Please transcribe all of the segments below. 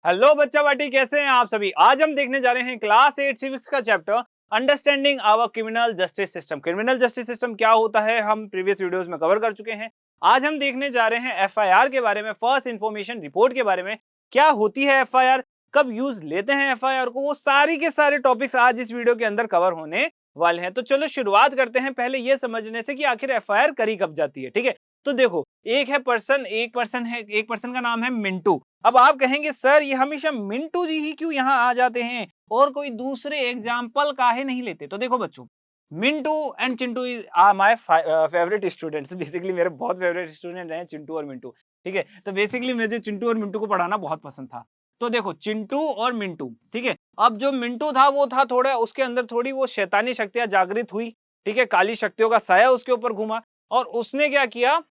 Hello बच्चा बाटी, कैसे हैं आप सभी। आज हम देखने जा रहे हैं क्लास 8 सिविक्स का chapter understanding our criminal justice system. Criminal justice system क्या होता है हम प्रीवियस वीडियोस में कवर कर चुके हैं। आज हम देखने जा रहे हैं एफआईआर के बारे में, फर्स्ट इंफॉर्मेशन रिपोर्ट के बारे में। क्या होती है एफआईआर, कब यूज लेते हैं एफआईआर को, वो सारी के सारे टॉपिक्स आज इस वीडियो के अंदर कवर होने वाले हैं। तो चलो शुरुआत करते हैं पहले ये समझने से कि आखिर एफआईआर करी कब जाती है। ठीक है, तो देखो एक पर्सन का नाम है मिंटू। अब आप कहेंगे सर ये हमेशा मिंटू जी ही क्यों यहाँ आ जाते हैं और कोई दूसरे एग्जाम्पल काहे नहीं लेते। तो देखो बच्चों, Mintu and Chintu is are my favourite students. Basically मेरे बहुत फेवरेट स्टूडेंट हैं चिंटू और मिंटू। ठीक है, तो बेसिकली मुझे चिंटू और मिंटू को पढ़ाना बहुत पसंद था। तो देखो चिंटू और मिंटू, ठीक है। अब जो मिंटू था वो था थोड़ा, उसके अंदर थोड़ी वो शैतानी शक्तियां जागृत हुई। ठीक है, काली शक्तियों का साया उसके ऊपर घुमा और उसने क्या किया,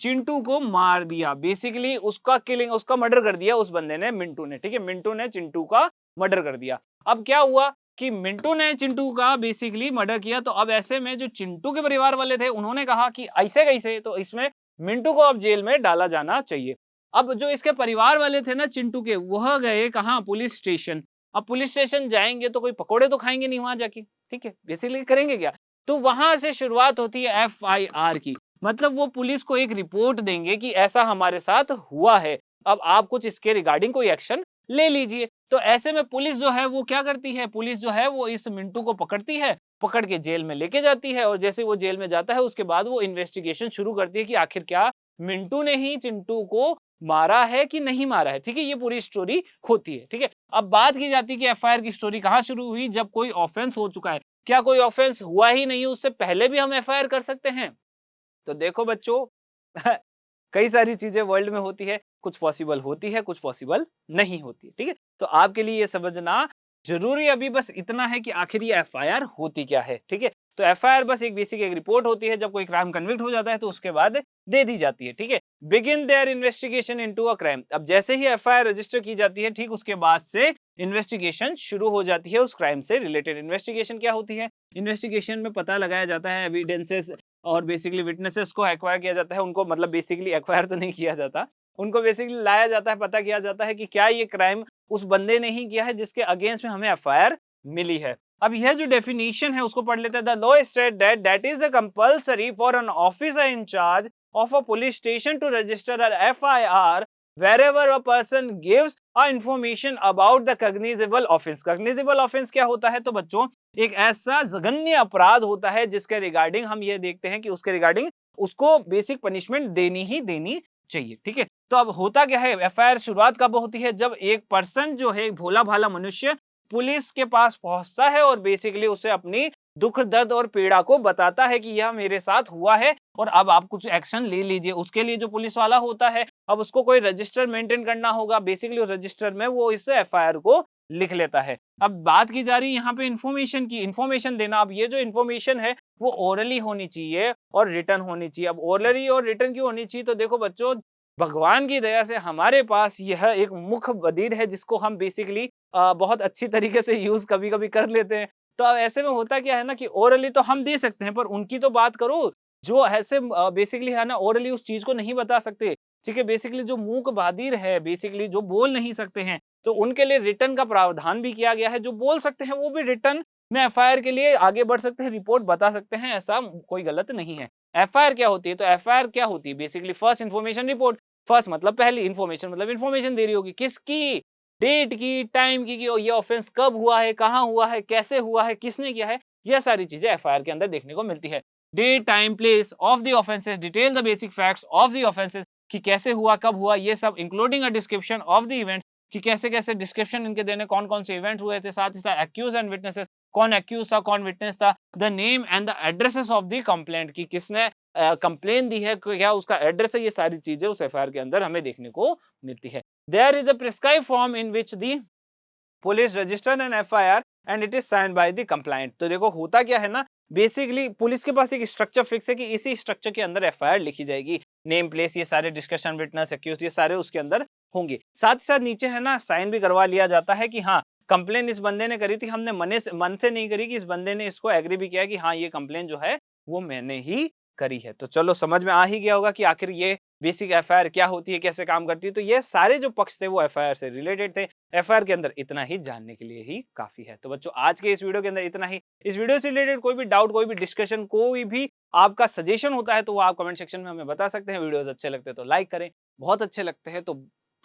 चिंटू को मार दिया। बेसिकली उसका मर्डर कर दिया उस बंदे ने, मिंटू ने। ठीक है, मिंटू ने चिंटू का मर्डर कर दिया। अब क्या हुआ कि मिंटू ने चिंटू का बेसिकली मर्डर किया। तो अब ऐसे में जो चिंटू के परिवार वाले थे उन्होंने कहा कि ऐसे कैसे, तो इसमें मिंटू को अब जेल में डाला जाना चाहिए। अब जो इसके परिवार वाले थे ना चिंटू के, वह गए कहाँ, पुलिस स्टेशन। अब पुलिस स्टेशन जाएंगे तो कोई पकोड़े तो खाएंगे नहीं वहां जाके। ठीक है, बेसिकली करेंगे क्या, तो वहां से शुरुआत होती है एफआईआर की। मतलब वो पुलिस को एक रिपोर्ट देंगे कि ऐसा हमारे साथ हुआ है, अब आप कुछ इसके रिगार्डिंग कोई एक्शन ले लीजिए। तो ऐसे में पुलिस जो है वो क्या करती है, पुलिस जो है वो इस मिंटू को पकड़ती है, पकड़ के जेल में लेके जाती है। और जैसे वो जेल में जाता है उसके बाद वो इन्वेस्टिगेशन शुरू करती है कि आखिर क्या मिंटू ने ही चिंटू को मारा है कि नहीं मारा है। ठीक है, ये पूरी स्टोरी होती है। ठीक है, अब बात की जाती है कि एफआईआर की स्टोरी कहाँ शुरू हुई, जब कोई ऑफेंस हो चुका है। क्या कोई ऑफेंस हुआ ही नहीं उससे पहले भी हम एफआईआर कर सकते हैं। तो देखो बच्चों कई सारी चीजें वर्ल्ड में होती है, कुछ पॉसिबल होती है, कुछ पॉसिबल नहीं होती है। ठीक है, तो आपके लिए ये समझना जरूरी अभी बस इतना है कि आखिर ये एफआईआर होती क्या है। ठीक है, तो एफआईआर बस एक बेसिक एक रिपोर्ट होती है, जब कोई क्राइम कन्विक्ट हो जाता है तो उसके बाद दे दी जाती है। ठीक है, begin their investigation into a crime. अब जैसे ही एफआईआर रजिस्टर की जाती है, ठीक उसके बाद से इन्वेस्टिगेशन शुरू हो जाती है उस क्राइम से रिलेटेड। इन्वेस्टिगेशन क्या होती है, इन्वेस्टिगेशन में पता लगाया जाता है एविडेंसेस और बेसिकली विटनेसेस को एक्वायर किया जाता है। उनको मतलब बेसिकली एक्वायर तो नहीं किया जाता, उनको बेसिकली लाया जाता है, पता किया जाता है कि क्या ये क्राइम उस बंदे ने ही किया है जिसके अगेंस्ट में हमें एफआईआर मिली है। अब यह जो डेफिनेशन है उसको पढ़ लेते हैं। The law state that is the compulsory for an officer in charge of a police station to register an FIR wherever a person gives a information about the cognizable offense। cognizable offense क्या होता है, तो बच्चों एक ऐसा जघन्य अपराध होता है जिसके रिगार्डिंग हम ये देखते हैं कि उसके रिगार्डिंग उसको बेसिक पनिशमेंट देनी ही देनी चाहिए। ठीक है, तो अब होता क्या है, एफआईआर शुरुआत कब होती है, जब एक पर्सन जो है, भोला भाला मनुष्य पुलिस के पास पहुंचता है और बेसिकली उसे अपनी दुख दर्द और पीड़ा को बताता है कि यह मेरे साथ हुआ है और अब आप कुछ एक्शन ले लीजिए। उसके लिए जो पुलिस वाला होता है, अब उसको कोई रजिस्टर मेंटेन करना होगा। बेसिकली उस रजिस्टर में वो इस एफआईआर को लिख लेता है। अब बात की जा रही है यहाँ पे इन्फॉर्मेशन की, इन्फॉर्मेशन देना। अब ये जो इन्फॉर्मेशन है वो ओरली होनी चाहिए और रिटर्न होनी चाहिए। अब ओरली और रिटर्न क्यों होनी चाहिए, तो देखो बच्चों भगवान की दया से हमारे पास यह एक मुख बधिर है जिसको हम बेसिकली बहुत अच्छी तरीके से यूज कभी कभी कर लेते हैं। तो अब ऐसे में होता क्या है ना कि ओरली तो हम दे सकते हैं, पर उनकी तो बात करो जो ऐसे बेसिकली है ना ओरली उस चीज को नहीं बता सकते। ठीक है, बेसिकली जो मूक बधिर है, बेसिकली जो बोल नहीं सकते हैं, तो उनके लिए रिटर्न का प्रावधान भी किया गया है। जो बोल सकते हैं वो भी रिटर्न में एफआईआर के लिए आगे बढ़ सकते हैं, रिपोर्ट बता सकते हैं, ऐसा कोई गलत नहीं है। एफआईआर क्या होती है, तो एफआईआर क्या होती है, basically first information report. First मतलब पहली, इन्फॉर्मेशन मतलब इन्फॉर्मेशन दे रही होगी, किसकी, डेट की, टाइम की, कि ये ऑफेंस कब हुआ है, कहाँ हुआ है, कैसे हुआ है, किसने किया है। यह सारी चीजें एफआईआर के अंदर देखने को मिलती है। Date, time, place of the offences, detail the basic facts of the offences, कि कैसे हुआ, कब हुआ, ये सब, including a description of the events, कि कैसे कैसे डिस्क्रिप्शन इनके देने, कौन कौन से इवेंट हुए थे, साथ ही साथ एक्यूज एंड विटनेसेस, कौन एक्यूज था, कौन विटनेस था, the name and the addresses of the complaint, की किसने कंप्लेन दी है, क्या उसका एड्रेस है। ये सारी चीजें उस एफआईआर के अंदर हमें देखने को मिलती है। There is a prescribe form in which the police register an FIR and it is signed by the complaint. तो देखो होता क्या है ना, बेसिकली पुलिस के पास एक स्ट्रक्चर फिक्स है कि इसी स्ट्रक्चर के अंदर एफआईआर लिखी जाएगी। नेम, प्लेस, ये सारे डिस्कशन, विटनेस, एक्यूज, ये सारे उसके अंदर होंगे। साथ ही साथ नीचे है ना साइन भी करवा लिया जाता है कि हाँ कंप्लेन इस बंदे ने करी थी, हमने मन से नहीं करी, कि इस बंदे ने इसको एग्री भी किया कि हाँ ये कंप्लेन जो है वो मैंने ही करी है। तो चलो समझ में आ ही गया होगा कि आखिर ये बेसिक एफआईआर क्या होती है, कैसे काम करती है। तो ये सारे जो पक्ष थे वो एफआईआर से रिलेटेड थे। एफआईआर के अंदर इतना ही जानने के लिए ही काफ़ी है। तो बच्चों आज के इस वीडियो के अंदर इतना ही। इस वीडियो से रिलेटेड कोई भी डाउट, कोई भी डिस्कशन, कोई भी आपका सजेशन होता है तो वो आप कमेंट सेक्शन में हमें बता सकते हैं। वीडियोज़ अच्छे लगते हैं तो लाइक करें, बहुत अच्छे लगते हैं तो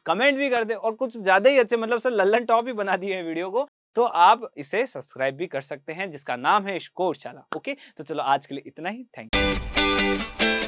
कमेंट भी कर दें और कुछ ज़्यादा ही अच्छे मतलब सर लल्लन टॉप ही बना दिए हैं वीडियो को, तो आप इसे सब्सक्राइब भी कर सकते हैं जिसका नाम है स्कोर शाला। ओके, तो चलो आज के लिए इतना ही। Thank you.